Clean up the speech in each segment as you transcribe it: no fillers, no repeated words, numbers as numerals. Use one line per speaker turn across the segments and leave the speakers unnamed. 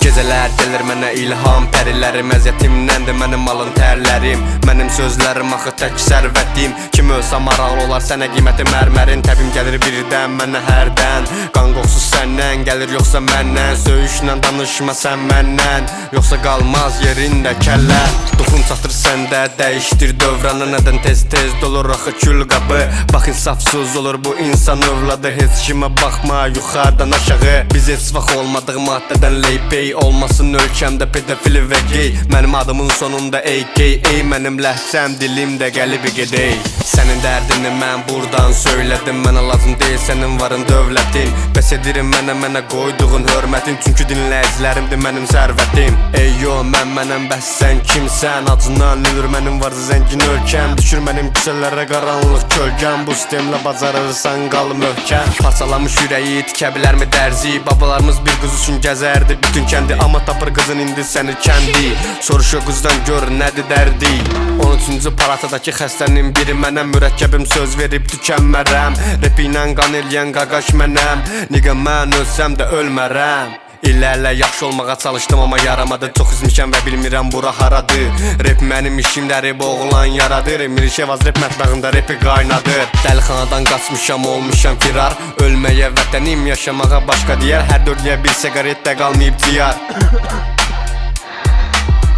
Gecələr gəlir mənə ilham pərilərim, əziyyətimdəndir mənim alın tərlərim. Mənim sözlərim axı tək sərvətim, kim ölsə maraqlı olar sənə qiyməti mərmərin. Təbim gəlir birdən mənə hərdən, qan qoxusu səndən gəlir yoxsa məndən. Söyüşlə danışma sən məndən, yoxsa qalmaz yerində kəllə. Duxun çatır səndə, dəyişdir dövranı, nədən tez-tez dolur axı kül qabı. Bax insafsız olur bu insan övladı, heç kimə baxma yuxarıdan aşağı. Biz heç vaxt olmadıq maddədən leypey, olmasın ölkəmdə pedofili və gey. Mənim adımın sonunda AKA, mənim ləhcəm dilimdə qəlbi gedey. Sənin dərdini mən buradan söylədim, mənə lazım deyil sənin varın dövlətin. Bəs edirəm mənə qoyduğun hörmətin, çünki dinləyicilərimdir mənim sərvətim. Ey yo mənəm, bəs sən kimsən? Acından ölür mənim var zəngin ölkəm, düşür mənim küçələrə qaranlıq kölgəm. Bu sistemlə bacarırsan qal möhkəm. Parçalamış ürəyi tikə bilərmi dərzi? Babalarımız bir qız üçün gəzərdi bütün kəndi, amma tapır qızın indi səni kəndi. Soruşu qızdan gör nədir dərdi. 13-cü palatadakı xəstənin biri mənəm, mürəkkəbim söz verib tükənmərəm. Rap ilə qan eləyən qaqaş mənəm, niqə mən ölsəm də ölmərəm. İllərlə yaxşı olmağa çalışdım amma yaramadı, çox üzmüşəm və bilmirəm bura haradır. Rap mənim işimdə, rap oğlan yaradır, Mirişevaz rap mətbəğində rapi qaynadır. Dəlixanadan qaçmışam, olmuşam firar, ölməyə vətənim, yaşamağa başqa diyər. Hər dörtlüyə bir sigaretdə qalmayıb ciyar.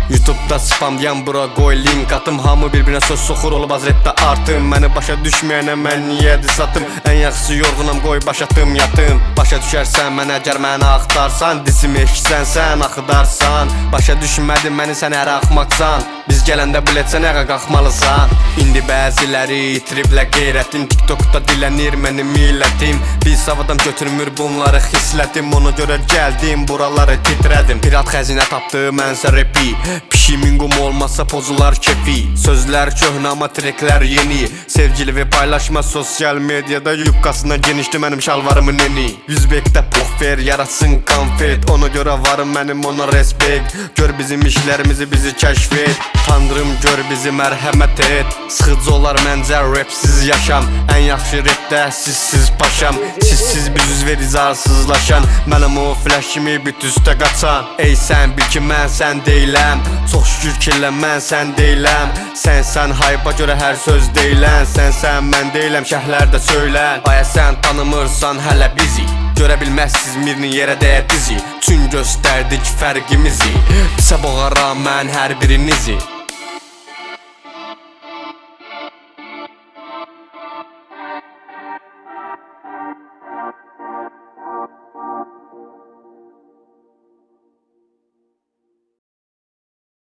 YouTube'da spamlayan bura qoy link atım, hamı bir-birinə söz soxur olub az rapdə artım. Məni başa düşməyənə mən niyə diz atım? Ən yaxşısı yorğunam qoy başatım yatım. Başa düşərsən mənə gər məni axtarsan, disimi eşitsən sən axıdarsan. Başa düşmədin məni sən hər axmaqsan, biz gələndə biletsən əqa qalxmalısan. İndi bəziləri itiriblə qeyrətin, TikTok'da dilənir mənim millətim. Biz savadan götürmür bunları xislətim, ona görə gəldim buraları titrədim. Pirat xəzinə tapdı mənsə rapi, pişimin qum olmazsa pozular kefi. Sözlər köhnə amma treklər yeni, sevgili və paylaşma sosial medyada. Yubqasından genişdi mənim şalvarımın eni. Yüzbekdə pofver yaratsın konfet, ona görə varım mənim ona respekt. Gör bizim işlərimizi bizi kəşf et, Tanrım gör bizi mərhəmət et. Sıxıcı olar məncə rapsiz yaşam, ən yaxşı rapdə sizsiz paşam. Sizsiz biz üz ver izarsızlaşan, mənim o flash kimi bit üstə qaçan. Ey sən bil ki mən sən deyiləm, çox şükür ki mən sən deyiləm. Sən hayba görə hər söz deyilən, sən mən deyiləm şəhərlərdə söylən. Aya sən tanımırsan hələ bizi, görə bilməzsiz mirni yerə dəyər dizi. Çün göstərdik fərqimizi, pisə boğaram mən hər birinizi.